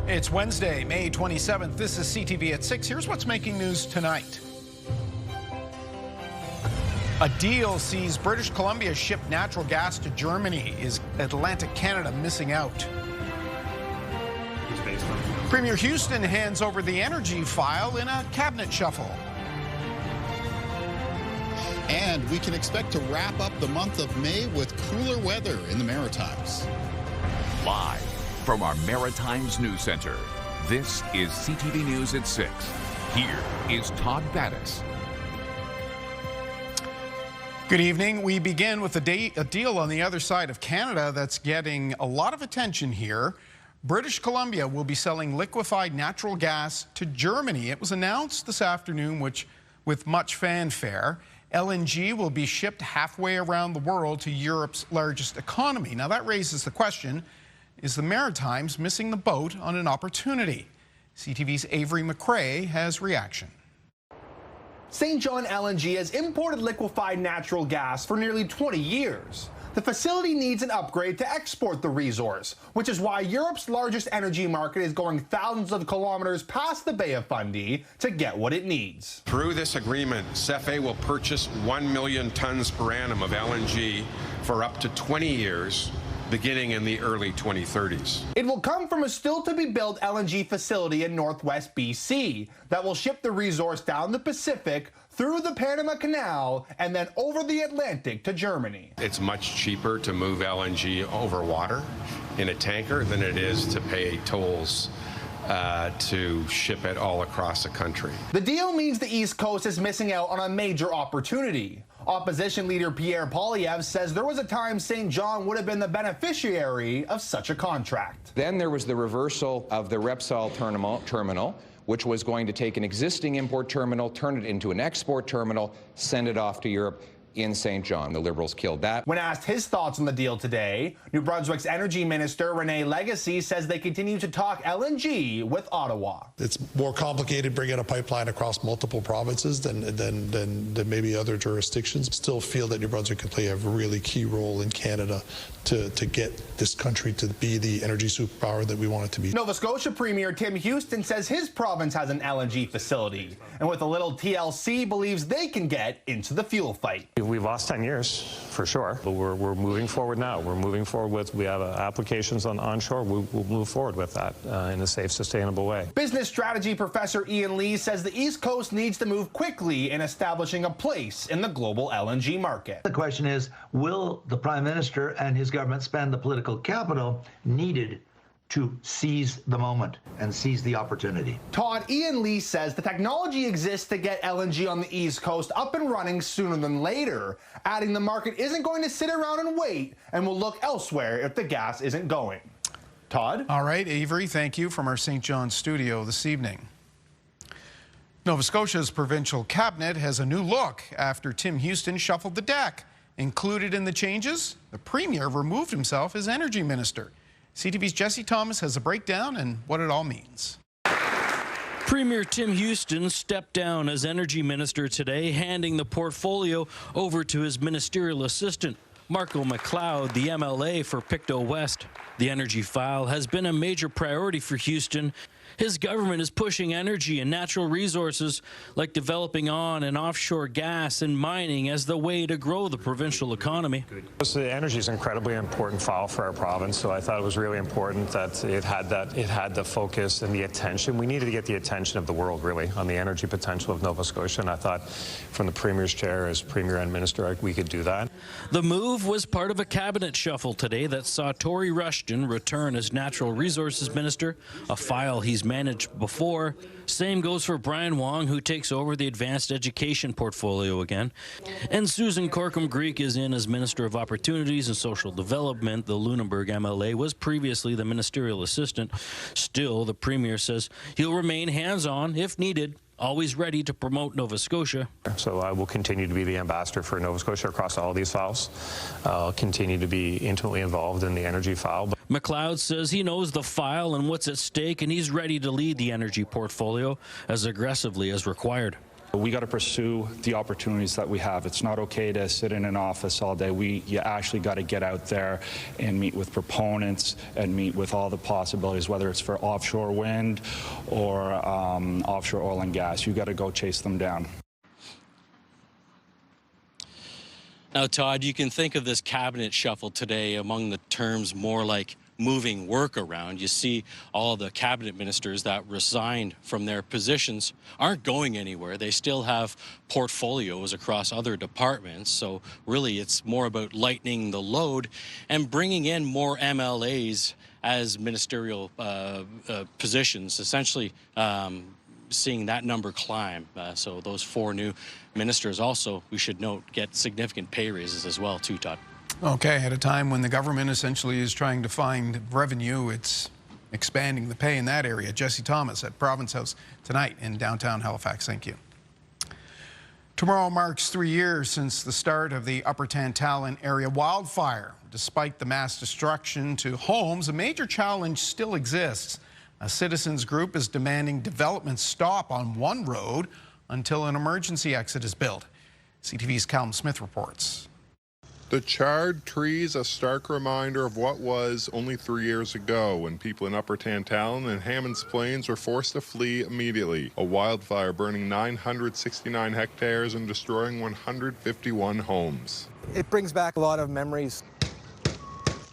It's Wednesday, May 27th. This is CTV at 6. Here's what's making news tonight. A deal sees British Columbia ship natural gas to Germany. Is Atlantic Canada missing out? Premier Houston hands over the energy file in a cabinet shuffle. And we can expect to wrap up the month of May with cooler weather in the Maritimes. Live from our Maritimes News Center, this is CTV News at 6. Here is Todd Battis. Good evening. We begin with a deal on the other side of Canada that's getting a lot of attention here. British Columbia will be selling liquefied natural gas to Germany. It was announced this afternoon, with much fanfare. LNG will be shipped halfway around the world to Europe's largest economy. Now that raises the question, is the Maritimes missing the boat on an opportunity? CTV's Avery McRae has reaction. St. John LNG has imported liquefied natural gas for nearly 20 years. The facility needs an upgrade to export the resource, which is why Europe's largest energy market is going thousands of kilometers past the Bay of Fundy to get what it needs. Through this agreement, CFE will purchase 1 million tons per annum of LNG for up to 20 years, beginning in the early 2030s. It will come from a still-to-be-built LNG facility in northwest BC that will ship the resource down the Pacific, through the Panama Canal, and then over the Atlantic to Germany. It's much cheaper to move LNG over water in a tanker than it is to pay tolls to ship it all across the country. The deal means the East Coast is missing out on a major opportunity. Opposition leader Pierre Poilievre says there was a time St. John would have been the beneficiary of such a contract. Then there was the reversal of the Repsol terminal, which was going to take an existing import terminal, turn it into an export terminal, send it off to Europe in St. John. The Liberals killed that. When asked his thoughts on the deal today, New Brunswick's Energy Minister René Legacy says they continue to talk LNG with Ottawa. It's more complicated bringing a pipeline across multiple provinces than maybe other jurisdictions. Still feel that New Brunswick can play a really key role in Canada to get this country to be the energy superpower that we want it to be. Nova Scotia Premier Tim Houston says his province has an LNG facility, and with a little TLC believes they can get into the fuel fight. We've lost 10 years, for sure, but we're moving forward now. We're moving forward with, we have applications on onshore. We'll move forward with that in a safe, sustainable way. Business strategy professor Ian Lee says the East Coast needs to move quickly in establishing a place in the global LNG market. The question is, will the Prime Minister and his government spend the political capital needed to seize the moment and seize the opportunity? Todd, Ian Lee says the technology exists to get LNG on the East Coast up and running sooner than later, adding the market isn't going to sit around and wait and will look elsewhere if the gas isn't going. Todd? All right, Avery, thank you from our St. John studio this evening. Nova Scotia's provincial cabinet has a new look after Tim Houston shuffled the deck. Included in the changes, the Premier removed himself as Energy Minister. CTV's Jesse Thomas has a breakdown and what it all means. Premier Tim Houston stepped down as Energy Minister today, handing the portfolio over to his ministerial assistant, Marco McLeod, the MLA for Pictou West. The energy file has been a major priority for Houston. His government is pushing energy and natural resources like developing on and offshore gas and mining as the way to grow the provincial economy. The energy is an incredibly important file for our province, so I thought it was really important that it had the focus and the attention. We needed to get the attention of the world, really, on the energy potential of Nova Scotia, and I thought from the Premier's chair as Premier and Minister, we could do that. The move was part of a cabinet shuffle today that saw Tory Rushton return as Natural Resources Minister, a file he's managed before. Same goes for Brian Wong, who takes over the advanced education portfolio again. And Susan Corkum-Greek is in as Minister of Opportunities and Social Development. The Lunenburg MLA was previously the ministerial assistant. Still, the Premier says he'll remain hands-on if needed, always ready to promote Nova Scotia. So I will continue to be the ambassador for Nova Scotia across all these files. I'll continue to be intimately involved in the energy file. McLeod says he knows the file and what's at stake, and he's ready to lead the energy portfolio as aggressively as required. We got to pursue the opportunities that we have. It's not okay to sit in an office all day. You actually got to get out there and meet with proponents and meet with all the possibilities, whether it's for offshore wind or offshore oil and gas. You got to go chase them down. Now, Todd, you can think of this cabinet shuffle today among the terms more like moving work around. You see all the cabinet ministers that resigned from their positions aren't going anywhere. They still have portfolios across other departments. So really, it's more about lightening the load and bringing in more MLAs as ministerial positions, essentially seeing that number climb. So those 4 new ministers also, we should note, get significant pay raises as well too, Todd. Okay, at a time when the government essentially is trying to find revenue, it's expanding the pay in that area. Jesse Thomas at Province House tonight in downtown Halifax. Thank you. Tomorrow marks 3 years since the start of the Upper Tantallon area wildfire. Despite the mass destruction to homes, a major challenge still exists. A citizens group is demanding development stop on one road until an emergency exit is built. CTV's Callum Smith reports. The charred trees, a stark reminder of what was only 3 years ago when people in Upper Tantallon and Hammonds Plains were forced to flee immediately. A wildfire burning 969 hectares and destroying 151 homes. It brings back a lot of memories.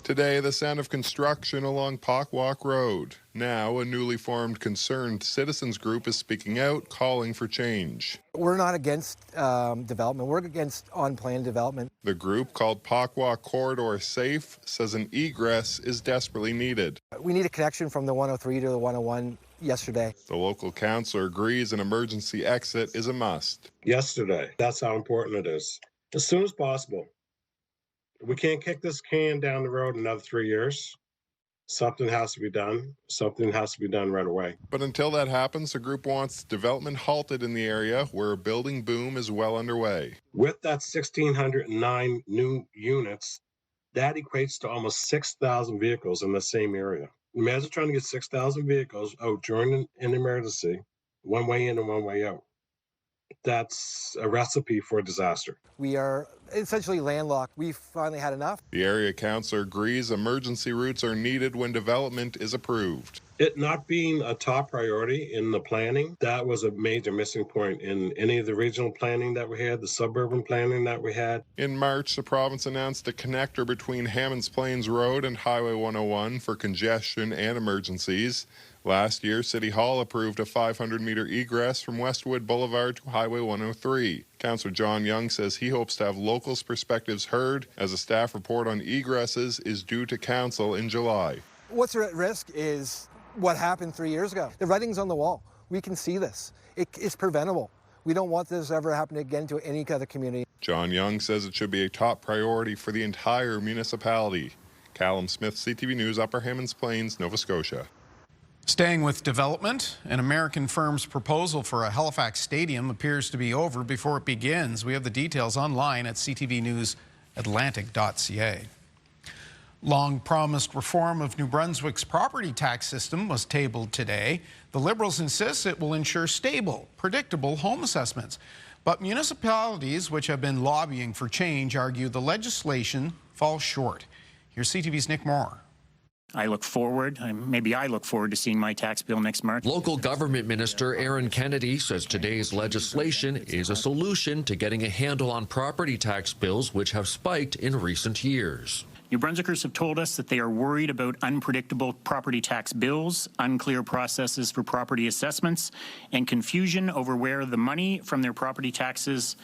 Today, the sound of construction along Pockwalk Road. Now, a newly formed concerned citizens group is speaking out, calling for change. We're not against development. We're against unplanned development. The group, called Pockwalk Corridor Safe, says an egress is desperately needed. We need a connection from the 103 to the 101 yesterday. The local councillor agrees an emergency exit is a must. Yesterday. That's how important it is. As soon as possible. We can't kick this can down the road another 3 years. Something has to be done. Something has to be done right away. But until that happens, the group wants development halted in the area where a building boom is well underway. With that 1,609 new units, that equates to almost 6,000 vehicles in the same area. Imagine trying to get 6,000 vehicles out during an emergency, one way in and one way out. That's a recipe for disaster. We are essentially landlocked. We've finally had enough. The area councillor agrees emergency routes are needed when development is approved. It not being a top priority in the planning, that was a major missing point in any of the regional planning that we had, the suburban planning that we had. In March, the province announced a connector between Hammonds Plains Road and Highway 101 for congestion and emergencies. Last year, City Hall approved a 500-meter egress from Westwood Boulevard to Highway 103. Councillor John Young says he hopes to have locals' perspectives heard as a staff report on egresses is due to council in July. What's at risk is what happened 3 years ago. The writing's on the wall. We can see this. It's preventable. We don't want this ever happening again to any other community. John Young says it should be a top priority for the entire municipality. Callum Smith, CTV News, Upper Hammonds Plains, Nova Scotia. Staying with development, an American firm's proposal for a Halifax stadium appears to be over before it begins. We have the details online at ctvnewsatlantic.ca. Long-promised reform of New Brunswick's property tax system was tabled today. The Liberals insist it will ensure stable, predictable home assessments. But municipalities which have been lobbying for change argue the legislation falls short. Here's CTV's Nick Moore. I look forward to seeing my tax bill next March. Local government minister Aaron Kennedy says today's legislation is a solution to getting a handle on property tax bills which have spiked in recent years. New Brunswickers have told us that they are worried about unpredictable property tax bills, unclear processes for property assessments, and confusion over where the money from their property taxes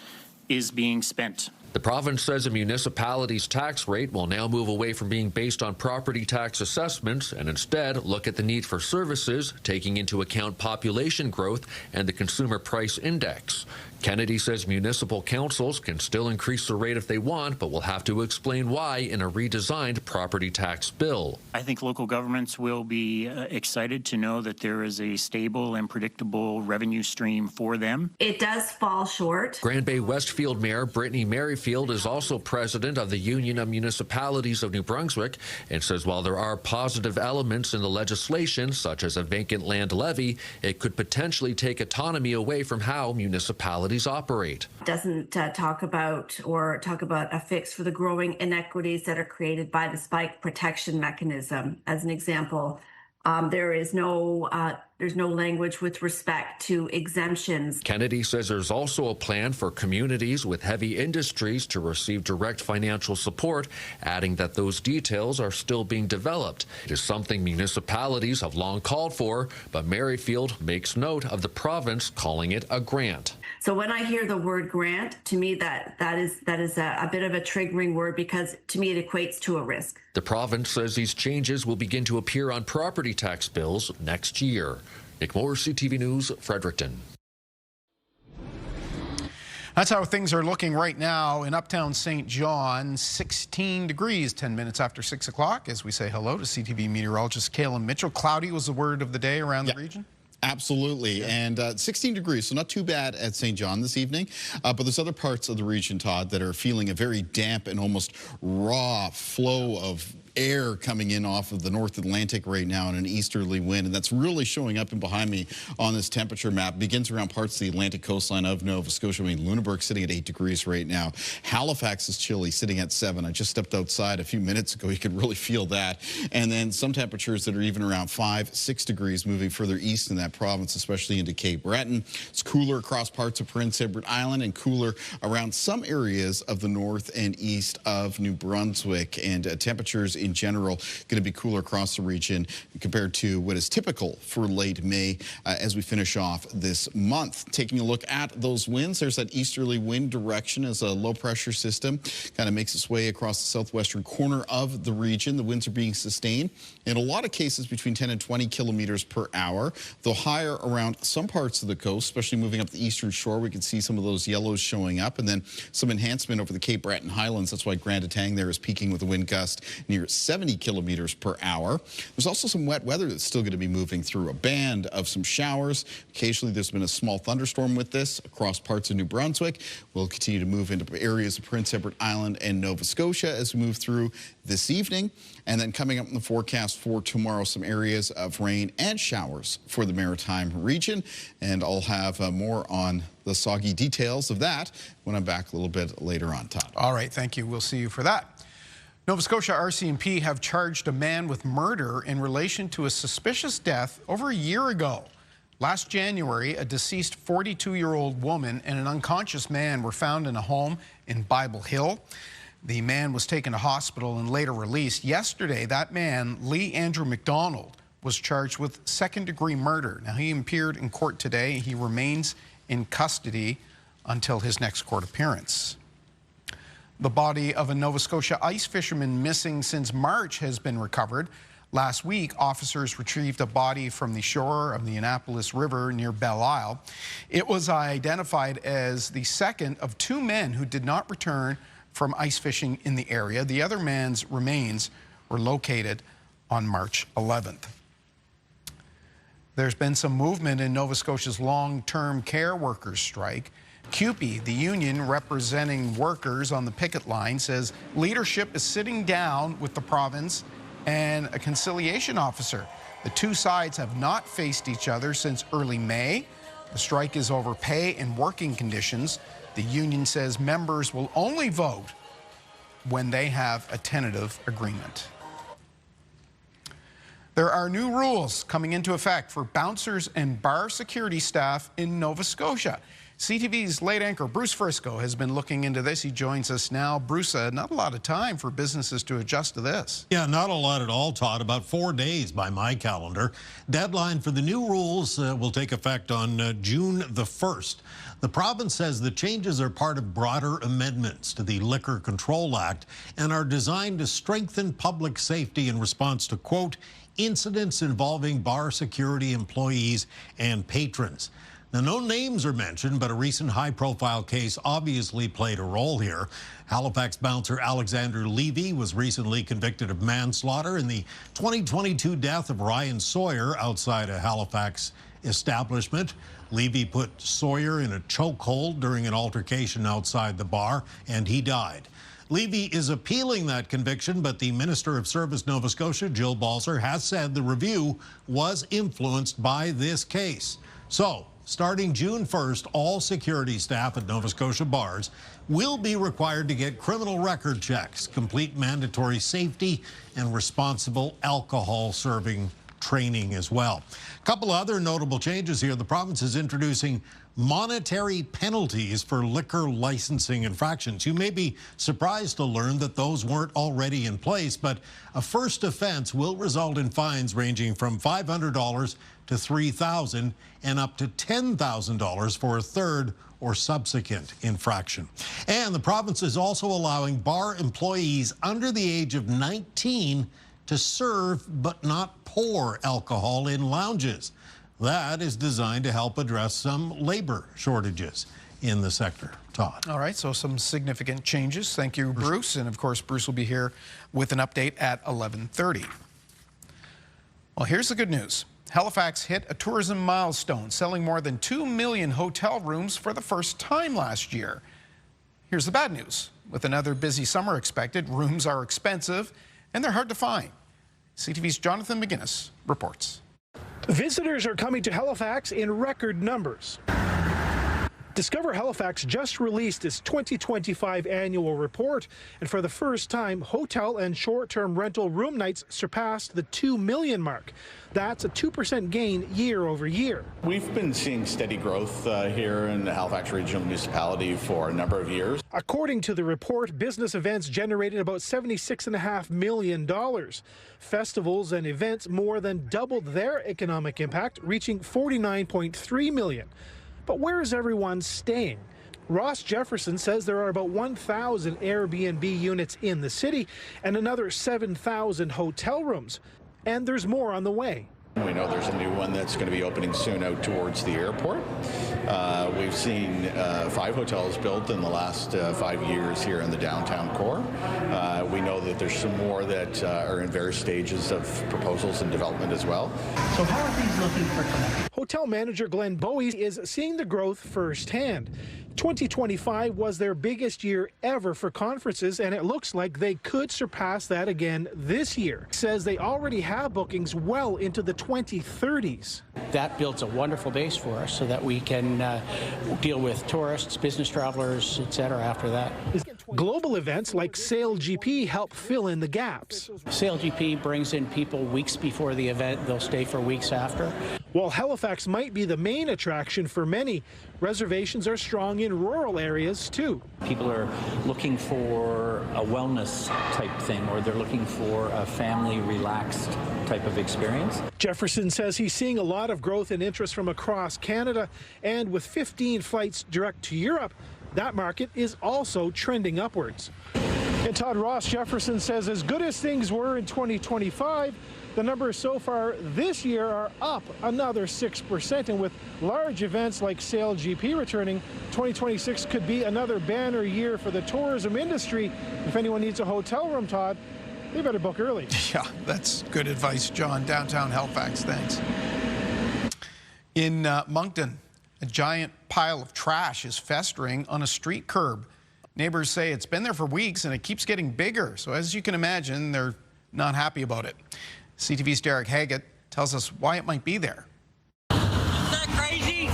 is being spent. The province says a municipality's tax rate will now move away from being based on property tax assessments and instead look at the need for services, taking into account population growth and the consumer price index. Kennedy says municipal councils can still increase the rate if they want, but will have to explain why in a redesigned property tax bill. I think local governments will be excited to know that there is a stable and predictable revenue stream for them. It does fall short. Grand Bay Westfield Mayor Brittany Merrifield Merrifield is also president of the Union of Municipalities of New Brunswick and says while there are positive elements in the legislation, such as a vacant land levy, it could potentially take autonomy away from how municipalities operate. Doesn't talk about a fix for the growing inequities that are created by the spike protection mechanism. As an example, there's no language with respect to exemptions. Kennedy says there's also a plan for communities with heavy industries to receive direct financial support, adding that those details are still being developed. It is something municipalities have long called for, but Merrifield makes note of the province calling it a grant. So when I hear the word grant, to me that is a bit of a triggering word, because to me it equates to a risk. The province says these changes will begin to appear on property tax bills next year. Nick Moore, CTV News, Fredericton. That's how things are looking right now in uptown St. John. 16 degrees, 10 minutes after 6 o'clock, as we say hello to CTV meteorologist Caleb Mitchell. Cloudy was the word of the day around the region? Absolutely, and 16 degrees, so not too bad at St. John this evening, but there's other parts of the region, Todd, that are feeling a very damp and almost raw flow of air coming in off of the North Atlantic right now in an easterly wind, and that's really showing up in behind me on this temperature map. It begins around parts of the Atlantic coastline of Nova Scotia. I mean, Lunenburg sitting at 8 degrees right now. Halifax is chilly, sitting at 7. I just stepped outside a few minutes ago. You could really feel that. And then some temperatures that are even around 5, 6 degrees moving further east in that province, especially into Cape Breton. It's cooler across parts of Prince Edward Island and cooler around some areas of the north and east of New Brunswick. And temperatures in general going to be cooler across the region compared to what is typical for late May as we finish off this month. Taking a look at those winds, there's that easterly wind direction as a low pressure system kind of makes its way across the southwestern corner of the region. The winds are being sustained in a lot of cases between 10 and 20 kilometers per hour, though higher around some parts of the coast, especially moving up the eastern shore. We can see some of those yellows showing up, and then some enhancement over the Cape Breton Highlands. That's why Grand Etang there is peaking with a wind gust near 70 kilometers per hour. There's also some wet weather that's still going to be moving through, a band of some showers. Occasionally there's been a small thunderstorm with this across parts of New Brunswick. We'll continue to move into areas of Prince Edward Island and Nova Scotia as we move through this evening. And then coming up in the forecast for tomorrow, some areas of rain and showers for the Maritime region. And I'll have more on the soggy details of that when I'm back a little bit later on, Todd. All right, thank you. We'll see you for that. Nova Scotia RCMP have charged a man with murder in relation to a suspicious death over a year ago. Last January, a deceased 42-year-old woman and an unconscious man were found in a home in Bible Hill. The man was taken to hospital and later released. Yesterday, that man, Lee Andrew McDonald, was charged with second-degree murder. Now, he appeared in court today. He remains in custody until his next court appearance. The body of a Nova Scotia ice fisherman missing since March has been recovered. Last week, officers retrieved a body from the shore of the Annapolis River near Belle Isle. It was identified as the second of 2 men who did not return from ice fishing in the area. The other man's remains were located on March 11th. There's been some movement in Nova Scotia's long-term care workers strike. CUPE, the union representing workers on the picket line, says leadership is sitting down with the province and a conciliation officer. The two sides have not faced each other since early May. The strike is over pay and working conditions. The union says members will only vote when they have a tentative agreement. There are new rules coming into effect for bouncers and bar security staff in Nova Scotia. CTV's late anchor Bruce Frisco has been looking into this. He joins us now. Bruce, not a lot of time for businesses to adjust to this. Yeah, not a lot at all, Todd. About 4 days by my calendar. Deadline for the new rules will take effect on June the 1st. The province says the changes are part of broader amendments to the Liquor Control Act and are designed to strengthen public safety in response to, quote, incidents involving bar security employees and patrons. Now, no names are mentioned, but a recent high-profile case obviously played a role here. Halifax bouncer Alexander Levy was recently convicted of manslaughter in the 2022 death of Ryan Sawyer outside a Halifax establishment. Levy put Sawyer in a chokehold during an altercation outside the bar, and he died. Levy is appealing that conviction, but the Minister of Service Nova Scotia, Jill Balzer, has said the review was influenced by this case. So, starting June 1st, all security staff at Nova Scotia bars will be required to get criminal record checks, complete mandatory safety and responsible alcohol serving training as well. A couple other notable changes here. The province is introducing monetary penalties for liquor licensing infractions. You may be surprised to learn that those weren't already in place, but a first offense will result in fines ranging from $500 to $3,000 and up to $10,000 for a third or subsequent infraction. And the province is also allowing bar employees under the age of 19 to serve but not pour alcohol in lounges. That is designed to help address some labor shortages in the sector. Todd. All right, so some significant changes. Thank you, Bruce. And of course, Bruce will be here with an update at 11:30. Well, here's the good news. Halifax hit a tourism milestone, selling more than 2 million hotel rooms for the first time last year. Here's the bad news. With another busy summer expected, rooms are expensive and they're hard to find. CTV's Jonathan McGuinness reports. Visitors are coming to Halifax in record numbers. Discover Halifax just released its 2025 annual report, and for the first time, hotel and short-term rental room nights surpassed the 2 million mark. That's a 2% gain year over year. We've been seeing steady growth here in the Halifax Regional Municipality for a number of years. According to the report, business events generated about $76.5 million. Festivals and events more than doubled their economic impact, reaching $49.3 million. But where is everyone staying? Ross Jefferson says there are about 1,000 Airbnb units in the city and another 7,000 hotel rooms. And there's more on the way. We know there's a new one that's going to be opening soon out towards the airport. We've seen 5 hotels built in the last 5 years here in the downtown core. We know that there's some more that are in various stages of proposals and development as well. So how are things looking for tonight? Hotel manager Glenn Bowie is seeing the growth firsthand. 2025 was their biggest year ever for conferences, and it looks like they could surpass that again this year. Says they already have bookings well into the 2030s. That builds a wonderful base for us so that we can deal with tourists, business travelers, etc. after that. Global events like Sail GP help fill in the gaps. Sail GP brings in people weeks before the event. They'll stay for weeks after. While Halifax might be the main attraction for many, reservations are strong in rural areas too. People are looking for a wellness type thing, or they're looking for a family relaxed type of experience. Jefferson says he's seeing a lot of growth and interest from across Canada, and with 15 flights direct to Europe, that market is also trending upwards. And Todd Ross Jefferson says as good as things were in 2025, the numbers so far this year are up another 6%, and with large events like Sail GP returning, 2026 could be another banner year for the tourism industry. If anyone needs a hotel room, Todd, they better book early. Yeah, that's good advice, John. Downtown Halifax, thanks. In Moncton, a giant pile of trash is festering on a street curb. Neighbors say it's been there for weeks and it keeps getting bigger. So as you can imagine, they're not happy about it. CTV's Derek Haggett tells us why it might be there. Isn't that crazy?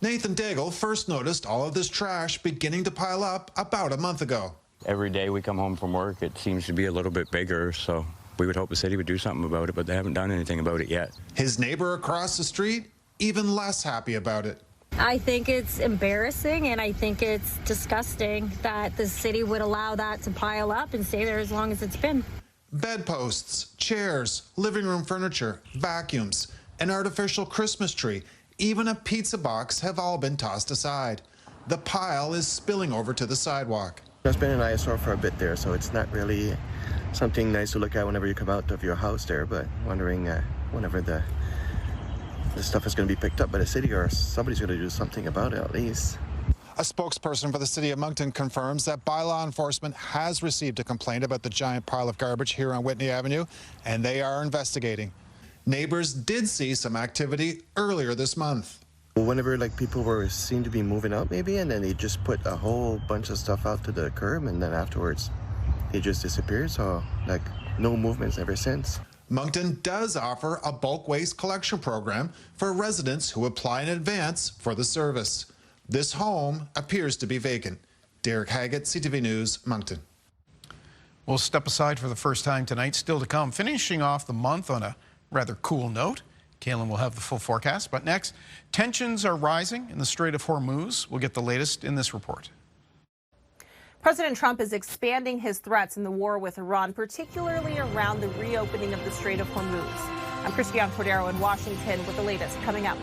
Nathan Daigle first noticed all of this trash beginning to pile up about a month ago. Every day we come home from work, it seems to be a little bit bigger, so we would hope the city would do something about it, but they haven't done anything about it yet. His neighbor across the street, even less happy about it. I think it's embarrassing, and I think it's disgusting that the city would allow that to pile up and stay there as long as it's been. Bedposts, chairs, living room furniture, vacuums, an artificial Christmas tree, even a pizza box have all been tossed aside. The pile is spilling over to the sidewalk. There's been an eyesore for a bit there, so it's not really something nice to look at whenever you come out of your house there, but wondering whenever the this stuff is going to be picked up by the city, or somebody's going to do something about it at least. A spokesperson for the city of Moncton confirms that bylaw enforcement has received a complaint about the giant pile of garbage here on Whitney Avenue, and they are investigating. Neighbors did see some activity earlier this month. Whenever people were seen to be moving out maybe, and then they just put a whole bunch of stuff out to the curb, and then afterwards they just disappeared, so no movements ever since. Moncton does offer a bulk waste collection program for residents who apply in advance for the service. This home appears to be vacant. Derek Haggett, CTV News, Moncton. We'll step aside for the first time tonight. Still to come, finishing off the month on a rather cool note. Kaylin will have the full forecast. But next, tensions are rising in the Strait of Hormuz. We'll get the latest in this report. President Trump is expanding his threats in the war with Iran, particularly around the reopening of the Strait of Hormuz. I'm Christiane Cordero in Washington with the latest coming up.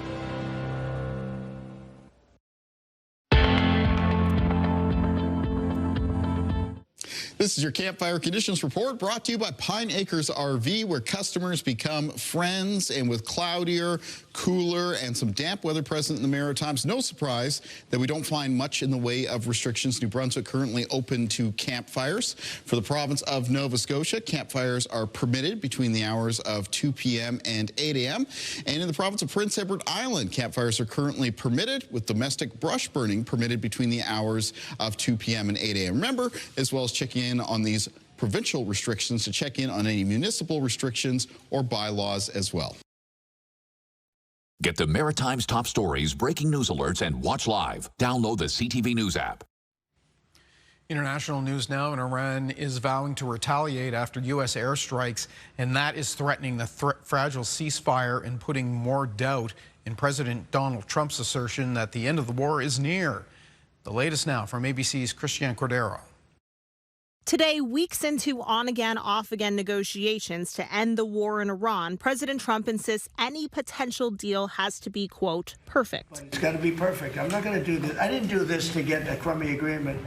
This is your Campfire Conditions Report brought to you by Pine Acres RV, where customers become friends. And with cloudier, cooler, and some damp weather present in the Maritimes, no surprise that we don't find much in the way of restrictions. New Brunswick currently open to campfires. For the province of Nova Scotia, campfires are permitted between the hours of 2 p.m. and 8 a.m. And in the province of Prince Edward Island, campfires are currently permitted, with domestic brush burning permitted between the hours of 2 p.m. and 8 a.m. Remember, as well as checking in on these provincial restrictions, to check in on any municipal restrictions or bylaws as well. Get the Maritimes top stories, breaking news alerts, and watch live. Download the CTV News app. International news now, and Iran is vowing to retaliate after U.S. airstrikes, and that is threatening the fragile ceasefire and putting more doubt in President Donald Trump's assertion that the end of the war is near. The latest now from ABC's Christiane Cordero. Today, weeks into on-again, off-again negotiations to end the war in Iran, President Trump insists any potential deal has to be, quote, perfect. It's got to be perfect. I'm not going to do this. I didn't do this to get a crummy agreement.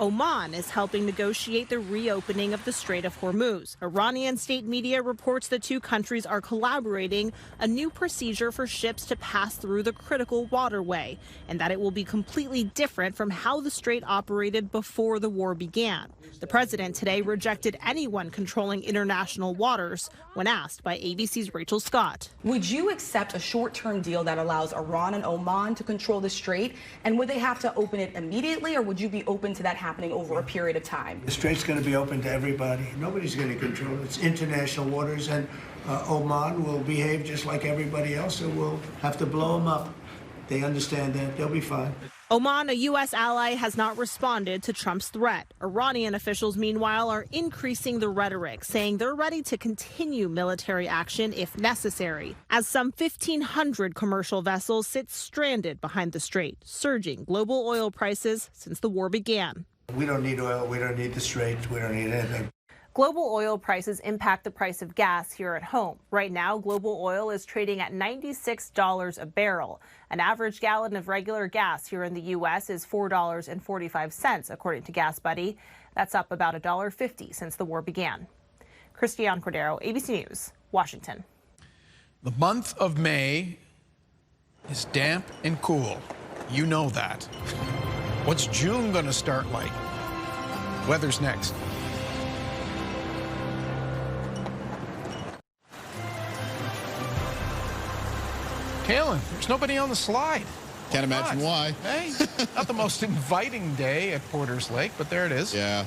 Oman is helping negotiate the reopening of the Strait of Hormuz. Iranian state media reports the two countries are collaborating a new procedure for ships to pass through the critical waterway, and that it will be completely different from how the strait operated before the war began. The president today rejected anyone controlling international waters when asked by ABC's Rachel Scott. Would you accept a short-term deal that allows Iran and Oman to control the strait? And would they have to open it immediately, or would you be open to that happening over a period of time? The strait's going to be open to everybody. Nobody's going to control it. It's international waters, and Oman will behave just like everybody else, and we'll have to blow them up. They understand that. They'll be fine. Oman, a U.S. ally, has not responded to Trump's threat. Iranian officials, meanwhile, are increasing the rhetoric, saying they're ready to continue military action if necessary, as some 1,500 commercial vessels sit stranded behind the strait, surging global oil prices since the war began. We don't need oil. We don't need the strait. We don't need anything. Global oil prices impact the price of gas here at home. Right now, global oil is trading at $96 a barrel. An average gallon of regular gas here in the U.S. is $4.45, according to Gas Buddy. That's up about $1.50 since the war began. Christiane Cordero, ABC News, Washington. The month of May is damp and cool. You know that. What's June going to start like? Weather's next. Kaylin, there's nobody on the slide. Can't imagine why. Hey, not the most inviting day at Porter's Lake, but there it is. Yeah.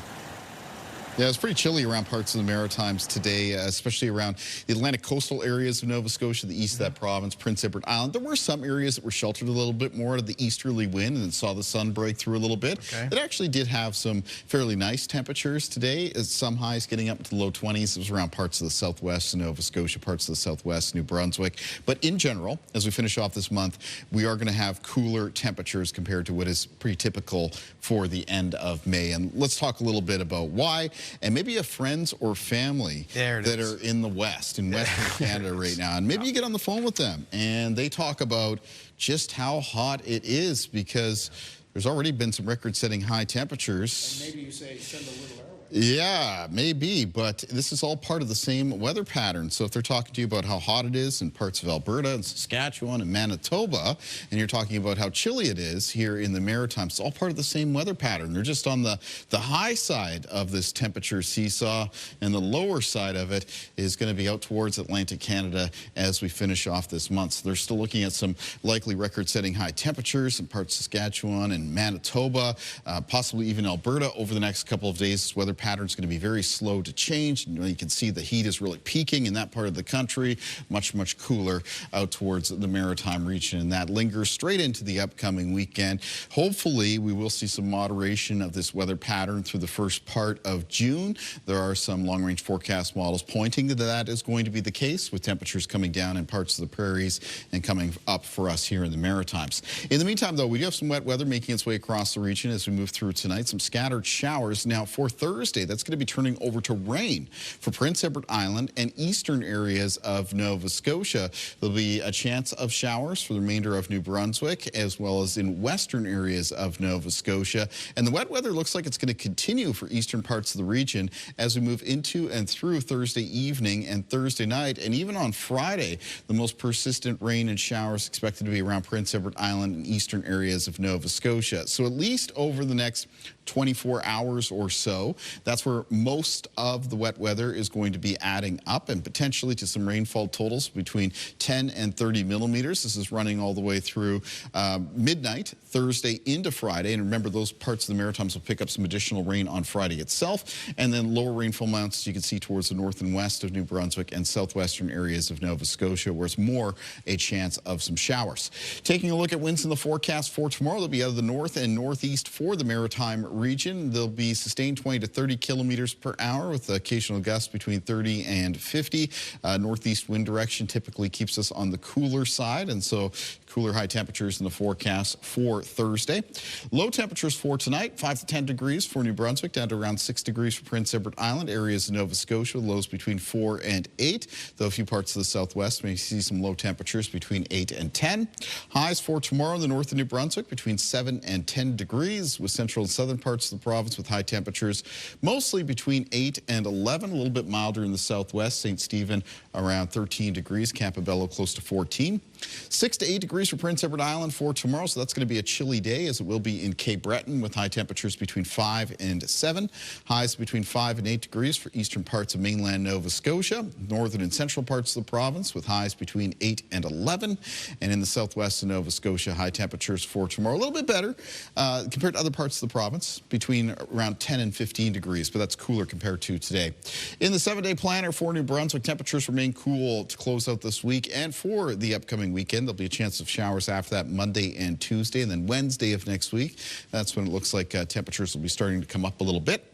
Yeah, it's pretty chilly around parts of the Maritimes today, especially around the Atlantic coastal areas of Nova Scotia, the east of that province, Prince Edward Island. There were some areas that were sheltered a little bit more out of the easterly wind and saw the sun break through a little bit. Okay. It actually did have some fairly nice temperatures today, some highs getting up to the low 20s. It was around parts of the southwest of Nova Scotia, parts of the southwest, New Brunswick. But in general, as we finish off this month, we are going to have cooler temperatures compared to what is pretty typical for the end of May. And let's talk a little bit about why, and maybe you have friends or family that are in the West, in Western Canada right now. And maybe you get on the phone with them and they talk about just how hot it is, because there's already been some record-setting high temperatures. And maybe you say send a little air. Yeah, maybe, but this is all part of the same weather pattern. So if they're talking to you about how hot it is in parts of Alberta and Saskatchewan and Manitoba, and you're talking about how chilly it is here in the Maritimes, it's all part of the same weather pattern. They're just on the high side of this temperature seesaw, and the lower side of it is going to be out towards Atlantic Canada as we finish off this month. So they're still looking at some likely record-setting high temperatures in parts of Saskatchewan and Manitoba, possibly even Alberta over the next couple of days. This weather pattern is going to be very slow to change. You can see the heat is really peaking in that part of the country, much cooler out towards the Maritime region, and that lingers straight into the upcoming weekend. Hopefully, we will see some moderation of this weather pattern through the first part of June. There are some long-range forecast models pointing that that is going to be the case, with temperatures coming down in parts of the prairies and coming up for us here in the Maritimes. In the meantime, though, we do have some wet weather making its way across the region as we move through tonight. Some scattered showers. Now, for Thursday, that's going to be turning over to rain for Prince Edward Island and eastern areas of Nova Scotia. There'll be a chance of showers for the remainder of New Brunswick, as well as in western areas of Nova Scotia. And the wet weather looks like it's going to continue for eastern parts of the region as we move into and through Thursday evening and Thursday night. And even on Friday, the most persistent rain and showers expected to be around Prince Edward Island and eastern areas of Nova Scotia. So at least over the next 24 hours or so, that's where most of the wet weather is going to be adding up, and potentially to some rainfall totals between 10 and 30 millimeters. This is running all the way through midnight, Thursday into Friday. And remember, those parts of the Maritimes will pick up some additional rain on Friday itself, and then lower rainfall amounts you can see towards the north and west of New Brunswick and southwestern areas of Nova Scotia, where it's more a chance of some showers. Taking a look at winds in the forecast for tomorrow, they'll be out of the north and northeast for the Maritime region. They'll be sustained 20 to 30 kilometers per hour with occasional gusts between 30 and 50. Northeast wind direction typically keeps us on the cooler side, and so cooler high temperatures in the forecast for Thursday. Low temperatures for tonight, 5 to 10 degrees for New Brunswick, down to around 6 degrees for Prince Edward Island. Areas of Nova Scotia, lows between 4 and 8, though a few parts of the southwest may see some low temperatures between 8 and 10. Highs for tomorrow in the north of New Brunswick between 7 and 10 degrees, with central and southern parts of the province with high temperatures mostly between 8 and 11, a little bit milder in the southwest. St. Stephen around 13 degrees, Campobello close to 14. 6 to 8 degrees for Prince Edward Island for tomorrow, so that's going to be a chilly day, as it will be in Cape Breton, with high temperatures between 5 and 7. Highs between 5 and 8 degrees for eastern parts of mainland Nova Scotia, northern and central parts of the province with highs between 8 and 11. And in the southwest of Nova Scotia, high temperatures for tomorrow a little bit better compared to other parts of the province, between around 10 and 15 degrees, but that's cooler compared to today. In the 7-day planner for New Brunswick, temperatures remain cool to close out this week, and for the upcoming weekend, there'll be a chance of showers after that Monday and Tuesday, and then Wednesday of next week. That's when it looks like temperatures will be starting to come up a little bit.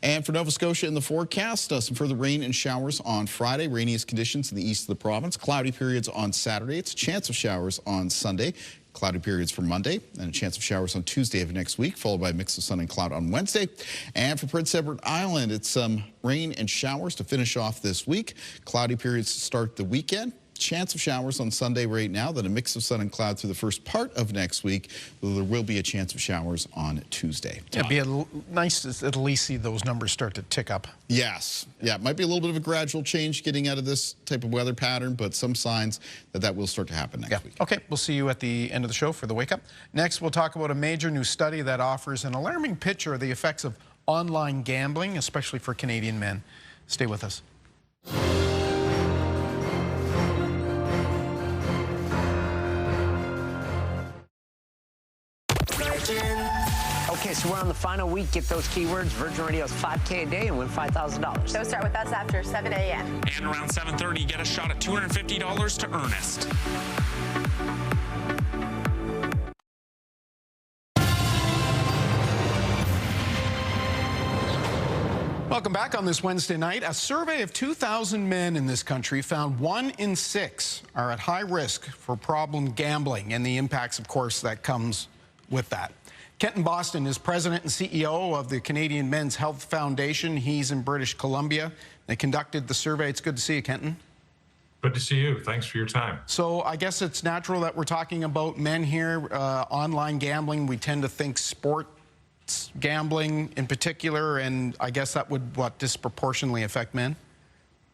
And for Nova Scotia in the forecast, some further rain and showers on Friday. Rainiest conditions in the east of the province. Cloudy periods on Saturday. It's a chance of showers on Sunday. Cloudy periods for Monday, and a chance of showers on Tuesday of next week, followed by a mix of sun and cloud on Wednesday. And for Prince Edward Island, it's some rain and showers to finish off this week. Cloudy periods to start the weekend. Chance of showers on Sunday right now, then a mix of sun and cloud through the first part of next week, though there will be a chance of showers on Tuesday. It'd be nice to at least see those numbers start to tick up. Yes. Yeah, it might be a little bit of a gradual change getting out of this type of weather pattern, but some signs that will start to happen next week. Okay, we'll see you at the end of the show for the Wake Up. Next, we'll talk about a major new study that offers an alarming picture of the effects of online gambling, especially for Canadian men. Stay with us. Okay, so we're on the final week. Get those keywords. Virgin Radio's $5K a day and win $5,000. So start with us after 7 a.m. And around 7:30, get a shot at $250 to Ernest. Welcome back on this Wednesday night. A survey of 2,000 men in this country found 1 in 6 are at high risk for problem gambling, and the impacts, of course, that comes with that. Kenton Boston is president and CEO of the Canadian Men's Health Foundation. He's in British Columbia. They conducted the survey. It's good to see you, Kenton. Good to see you. Thanks for your time. So I guess it's natural that we're talking about men here, online gambling. We tend to think sports gambling in particular, and I guess that would, disproportionately affect men?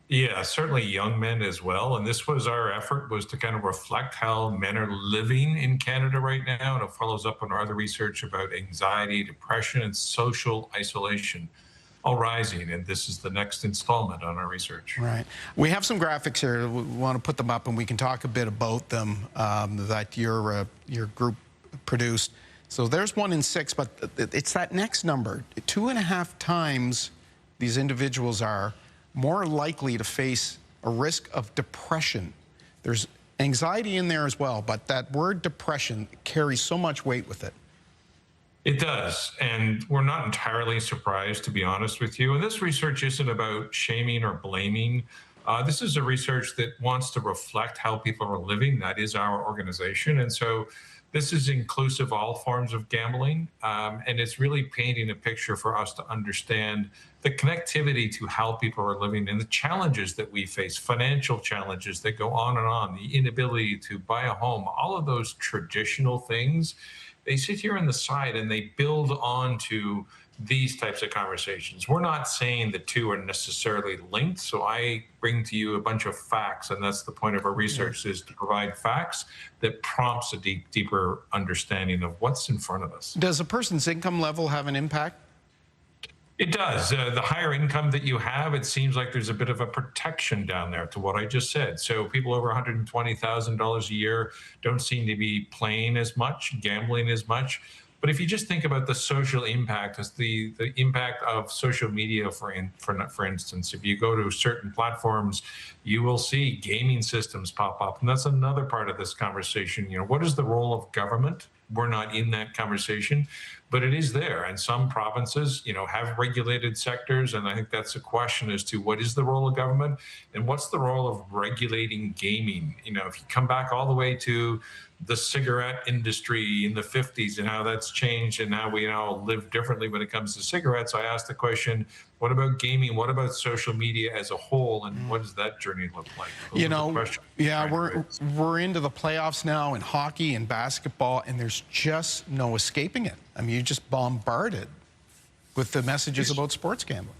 Yeah, certainly young men as well. And this was our effort, was to kind of reflect how men are living in Canada right now. And it follows up on our other research about anxiety, depression, and social isolation, all rising. And this is the next installment on our research. Right. We have some graphics here. We want to put them up and we can talk a bit about them that your group produced. So there's 1 in 6, but it's that next number. 2.5 times these individuals are more likely to face a risk of depression. There's anxiety in there as well, but that word depression carries so much weight with it. It does, and we're not entirely surprised, to be honest with you. And this research isn't about shaming or blaming. This is a research that wants to reflect how people are living. That is our organization. And so this is inclusive of all forms of gambling, and it's really painting a picture for us to understand the connectivity to how people are living and the challenges that we face, financial challenges that go on and on, the inability to buy a home, all of those traditional things. They sit here on the side and they build on to these types of conversations. We're not saying the two are necessarily linked, so I bring to you a bunch of facts, and that's the point of our research, is to provide facts that prompts a deeper understanding of what's in front of us. Does a person's income level have an impact? It does. The higher income that you have, it seems like there's a bit of a protection down there to what I just said. So people over $120,000 a year don't seem to be playing as much, gambling as much. But if you just think about the social impact, as the impact of social media, for instance, if you go to certain platforms, you will see gaming systems pop up. And that's another part of this conversation. You know, what is the role of government? We're not in that conversation, but it is there. And some provinces, you know, have regulated sectors. And I think that's a question as to what is the role of government and what's the role of regulating gaming? You know, if you come back all the way to the cigarette industry in the 50s and how that's changed and how we now live differently when it comes to cigarettes, I asked the question, what about gaming? What about social media as a whole? And what does that journey look like? You know, yeah, we're into the playoffs now in hockey and basketball, and there's just no escaping it. I mean, you're just bombarded with the messages about sports gambling.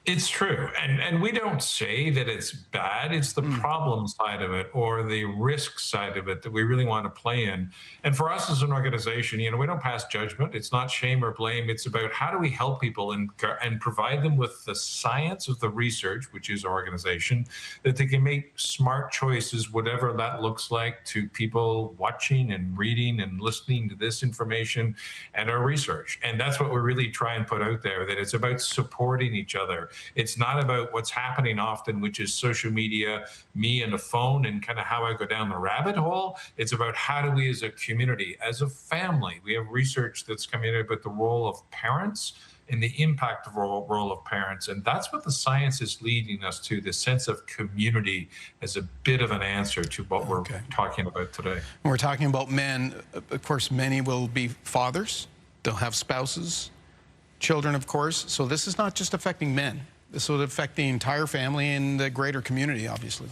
It's true. And we don't say that it's bad. It's the problem side of it or the risk side of it that we really want to play in. And for us as an organization, you know, we don't pass judgment. It's not shame or blame. It's about how do we help people and provide them with the science of the research, which is our organization, that they can make smart choices, whatever that looks like, to people watching and reading and listening to this information and our research. And that's what we really try and put out there, that it's about supporting each other. It's not about what's happening often, which is social media, me and a phone and kind of how I go down the rabbit hole. It's about how do we as a community, as a family, we have research that's coming out about the role of parents and the impact of role of parents. And that's what the science is leading us to, the sense of community as a bit of an answer to what we're talking about today. We're talking about men. Of course, many will be fathers. They'll have spouses, children, of course. So this is not just affecting men. This will affect the entire family and the greater community, obviously.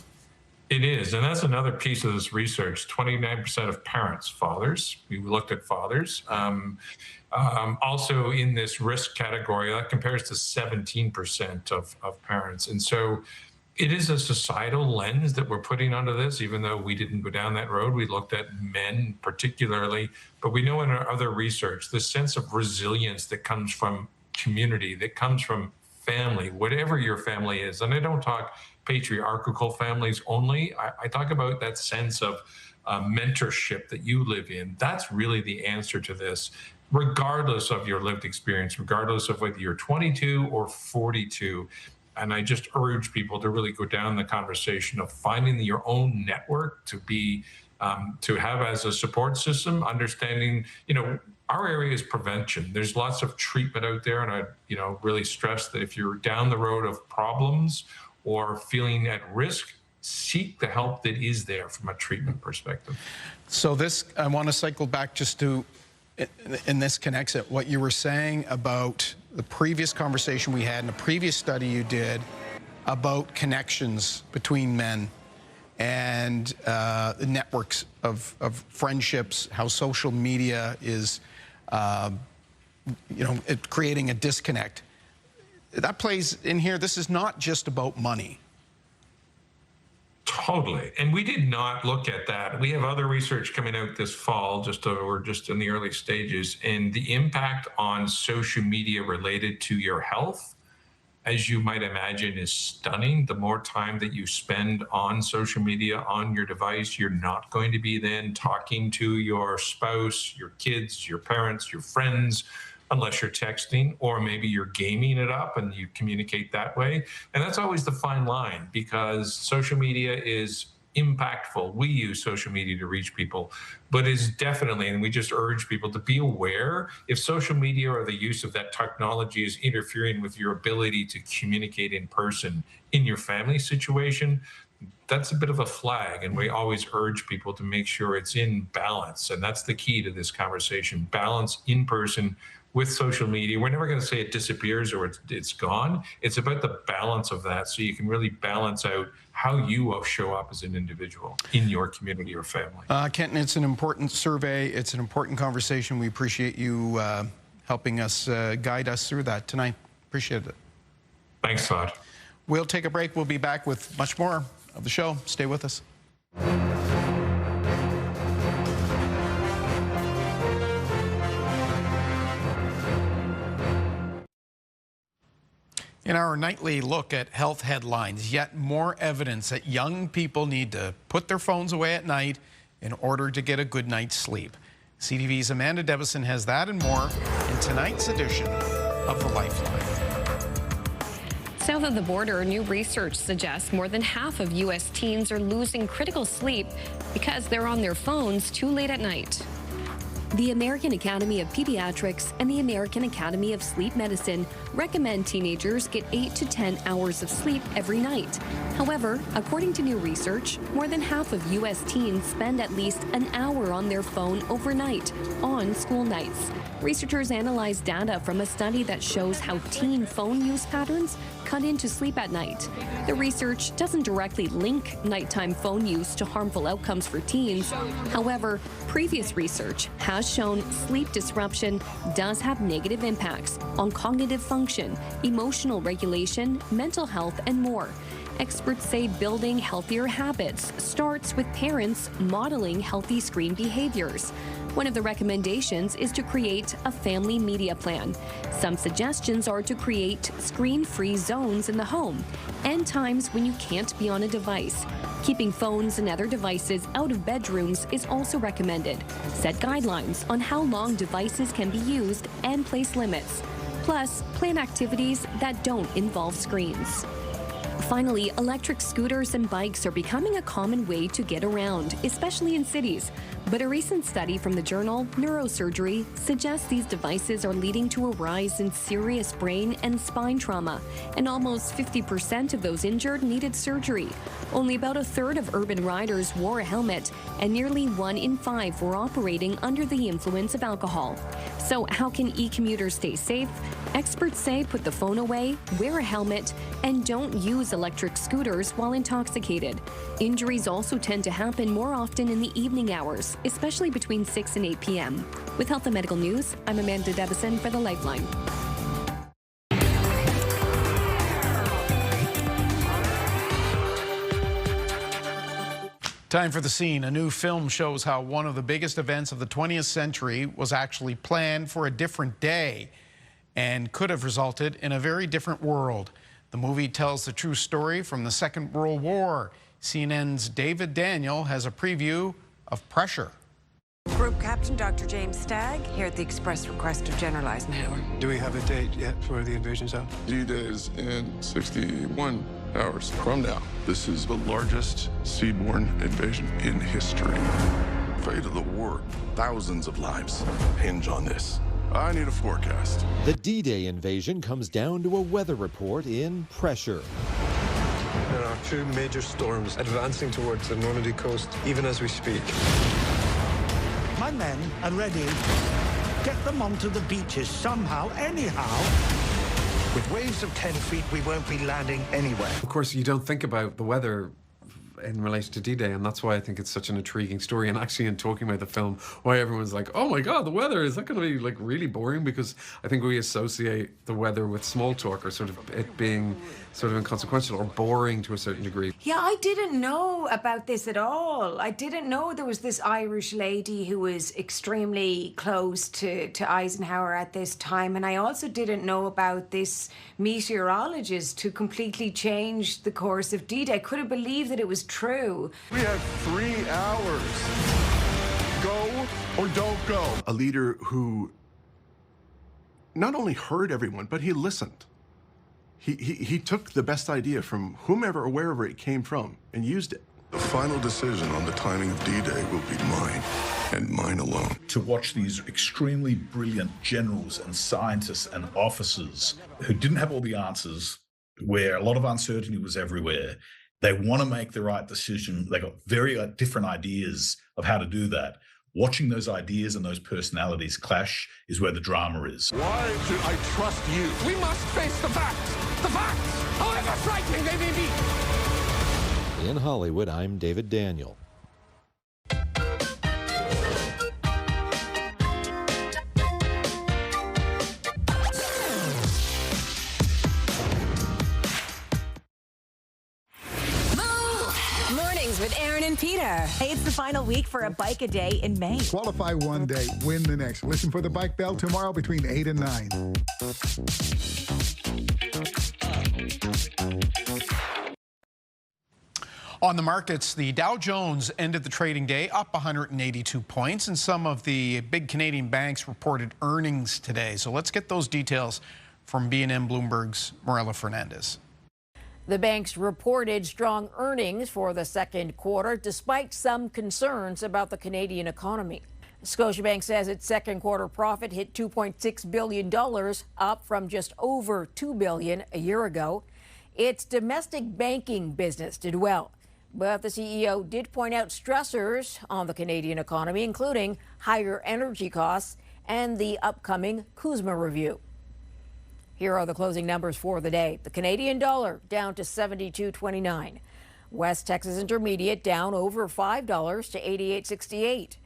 It is, and that's another piece of this research. 29% of parents, fathers. We looked at fathers. Also in this risk category, that compares to 17% of parents. And so it is a societal lens that we're putting onto this, even though we didn't go down that road. We looked at men particularly, but we know in our other research, the sense of resilience that comes from community, that comes from family, whatever your family is. And I don't talk patriarchal families only. I talk about that sense of mentorship that you live in. That's really the answer to this, regardless of your lived experience, regardless of whether you're 22 or 42. And I just urge people to really go down the conversation of finding your own network to be, to have as a support system, understanding, you know, our area is prevention. There's lots of treatment out there. And I, you know, really stress that if you're down the road of problems or feeling at risk, seek the help that is there from a treatment perspective. So this, I want to cycle back just to, and this connects it, what you were saying about the previous conversation we had and the previous study you did about connections between men. and the networks of friendships, how social media is, creating a disconnect. That plays in here. This is not just about money. Totally. And we did not look at that. We have other research coming out this fall, we're just in the early stages, and the impact on social media related to your health, as you might imagine, is stunning. The more time that you spend on social media, on your device, you're not going to be then talking to your spouse, your kids, your parents, your friends, unless you're texting, or maybe you're gaming it up and you communicate that way. And that's always the fine line, because social media is impactful. We use social media to reach people, but is definitely, and we just urge people to be aware, if social media or the use of that technology is interfering with your ability to communicate in person in your family situation, that's a bit of a flag. And we always urge people to make sure it's in balance. And that's the key to this conversation: balance in person with social media. We're never going to say it disappears or it's gone. It's about the balance of that, so you can really balance out how you show up as an individual in your community or family. Kenton, it's an important survey. It's an important conversation. We appreciate you helping us guide us through that tonight. Appreciate it. Thanks, Todd. We'll take a break. We'll be back with much more of the show. Stay with us. In our nightly look at health headlines, yet more evidence that young people need to put their phones away at night in order to get a good night's sleep. CTV's Amanda Debison has that and more in tonight's edition of The Lifeline. South of the border, new research suggests more than half of U.S. teens are losing critical sleep because they're on their phones too late at night. The American Academy of Pediatrics and the American Academy of Sleep Medicine recommend teenagers get 8 to 10 hours of sleep every night. However, according to new research, more than half of U.S. teens spend at least an hour on their phone overnight on school nights. Researchers analyzed data from a study that shows how teen phone use patterns cut into sleep at night. The research doesn't directly link nighttime phone use to harmful outcomes for teens. However, previous research has shown sleep disruption does have negative impacts on cognitive function, emotional regulation, mental health, and more. Experts say building healthier habits starts with parents modeling healthy screen behaviors. One of the recommendations is to create a family media plan. Some suggestions are to create screen-free zones in the home and times when you can't be on a device. Keeping phones and other devices out of bedrooms is also recommended. Set guidelines on how long devices can be used and place limits. Plus, plan activities that don't involve screens. Finally, electric scooters and bikes are becoming a common way to get around, especially in cities. But a recent study from the journal Neurosurgery suggests these devices are leading to a rise in serious brain and spine trauma, and almost 50% of those injured needed surgery. Only about a third of urban riders wore a helmet, and nearly 1 in 5 were operating under the influence of alcohol. So how can e-commuters stay safe? Experts say put the phone away, wear a helmet, and don't use electric scooters while intoxicated. Injuries also tend to happen more often in the evening hours, especially between 6 and 8 p.m. With Health and Medical News, I'm Amanda Debison for The Lifeline. Time for The Scene. A new film shows how one of the biggest events of the 20th century was actually planned for a different day and could have resulted in a very different world. The movie tells the true story from the Second World War. CNN's David Daniel has a preview of Pressure. Group Captain Dr. James Stagg, here at the express request of General Eisenhower. Do we have a date yet for the invasion zone? D-Day is in 61 hours from now. This is the largest seaborne invasion in history. Fate of the war, thousands of lives hinge on this. I need a forecast. The D-Day invasion comes down to a weather report in Pressure. There are 2 major storms advancing towards the Normandy coast, even as we speak. My men are ready. Get them onto the beaches somehow, anyhow. With waves of 10 feet, we won't be landing anywhere. Of course, you don't think about the weather in relation to D-Day, and that's why I think it's such an intriguing story. And actually, in talking about the film, why everyone's like, "Oh my God, the weather, is that going to be like really boring?" Because I think we associate the weather with small talk, or sort of it being sort of inconsequential or boring to a certain degree. Yeah, I didn't know about this at all. I didn't know there was this Irish lady who was extremely close to Eisenhower at this time, and I also didn't know about this meteorologist who completely changed the course of D-Day. I couldn't believe that it was true. We have 3 hours. Go or don't go. A leader who not only heard everyone, but he listened. He took the best idea from whomever or wherever it came from and used it. The final decision on the timing of D-Day will be mine, and mine alone. To watch these extremely brilliant generals and scientists and officers who didn't have all the answers, where a lot of uncertainty was everywhere, they want to make the right decision. They got very different ideas of how to do that. Watching those ideas and those personalities clash is where the drama is. Why should I trust you? We must face the facts! The facts! However frightening they may be! In Hollywood, I'm David Daniel. With Aaron and Peter. It's the final week for a bike a day in May. Qualify one day, win the next. Listen for the Bike Bell tomorrow between 8 and 9. On the markets, the Dow Jones ended the trading day up 182 points, and some of the big Canadian banks reported earnings today. So let's get those details from BNN Bloomberg's Morella Fernandez. The banks reported strong earnings for the second quarter, despite some concerns about the Canadian economy. Scotiabank says its second quarter profit hit $2.6 billion, up from just over $2 billion a year ago. Its domestic banking business did well, but the CEO did point out stressors on the Canadian economy, including higher energy costs and the upcoming CUSMA review. Here are the closing numbers for the day. The Canadian dollar down to $72.29. West Texas Intermediate down over $5 to $88.68.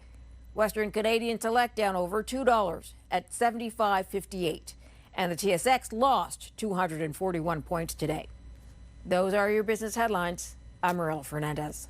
Western Canadian Select down over $2 at $75.58. And the TSX lost 241 points today. Those are your business headlines. I'm Morella Fernandez.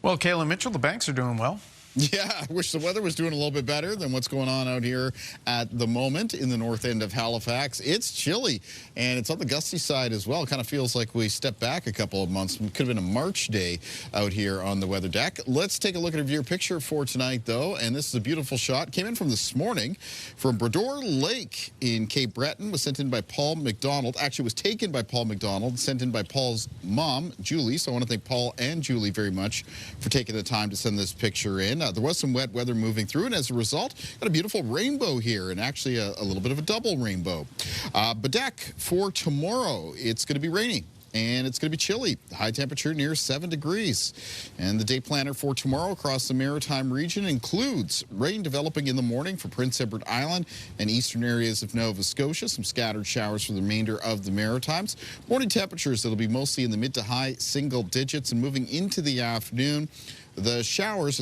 Well, Kayla Mitchell, the banks are doing well. Yeah, I wish the weather was doing a little bit better than what's going on out here at the moment in the north end of Halifax. It's chilly, and it's on the gusty side as well. It kind of feels like we stepped back a couple of months. It could have been a March day out here on the weather deck. Let's take a look at a viewer picture for tonight, though, and this is a beautiful shot. Came in from this morning from Bredor Lake in Cape Breton. Was sent in by Paul McDonald. Actually, was taken by Paul McDonald, sent in by Paul's mom, Julie. So I want to thank Paul and Julie very much for taking the time to send this picture in. There was some wet weather moving through, and as a result, got a beautiful rainbow here, and actually a little bit of a double rainbow. Bedeck for tomorrow, it's going to be raining. And it's going to be chilly. High temperature near 7 degrees. And the day planner for tomorrow across the Maritime region includes rain developing in the morning for Prince Edward Island and eastern areas of Nova Scotia. Some scattered showers for the remainder of the Maritimes. Morning temperatures that'll be mostly in the mid to high single digits, and moving into the afternoon, the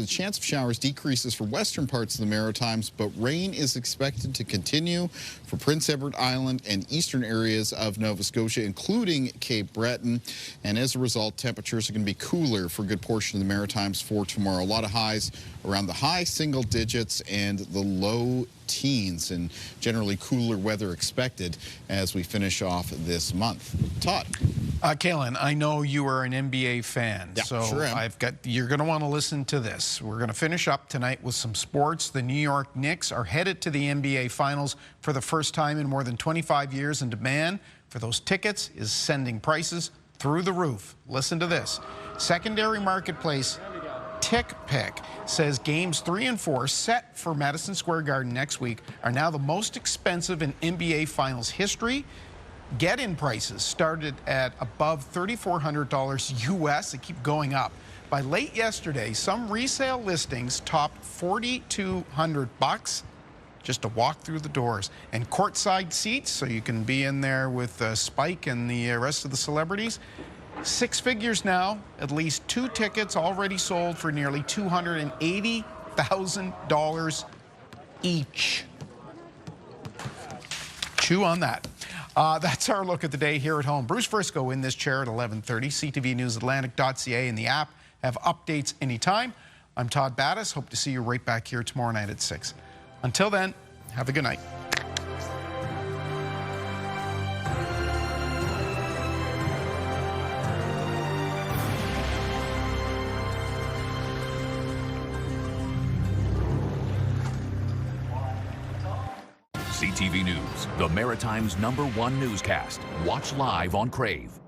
chance of showers decreases for western parts of the Maritimes, but rain is expected to continue for Prince Edward Island and eastern areas of Nova Scotia, including Cape Breton. And as a result, temperatures are going to be cooler for a good portion of the Maritimes for tomorrow. A lot of highs around the high single digits and the low teens, and generally cooler weather expected as we finish off this month. Todd. Kalen, I know you are an NBA fan, yeah, so sure am. you're going to want to listen to this. We're going to finish up tonight with some sports. The New York Knicks are headed to the NBA Finals for the first time in more than 25 years, and demand for those tickets is sending prices through the roof. Listen to this. Secondary marketplace TickPick says games 3 and 4 set for Madison Square Garden next week are now the most expensive in NBA Finals history. Get-in prices started at above $3,400 US. They keep going up. By late yesterday, some resale listings topped $4,200 just to walk through the doors. And courtside seats, so you can be in there with Spike and the rest of the celebrities, Six figures now, at least 2 tickets already sold for nearly $280,000 each. Chew on that. That's our look at the day here at home. Bruce Frisco in this chair at 11:30. CTV News Atlantic.ca and the app have updates anytime. I'm Todd Battis. Hope to see you right back here tomorrow night at 6. Until then, have a good night. CTV News, the Maritimes' #1 newscast. Watch live on Crave.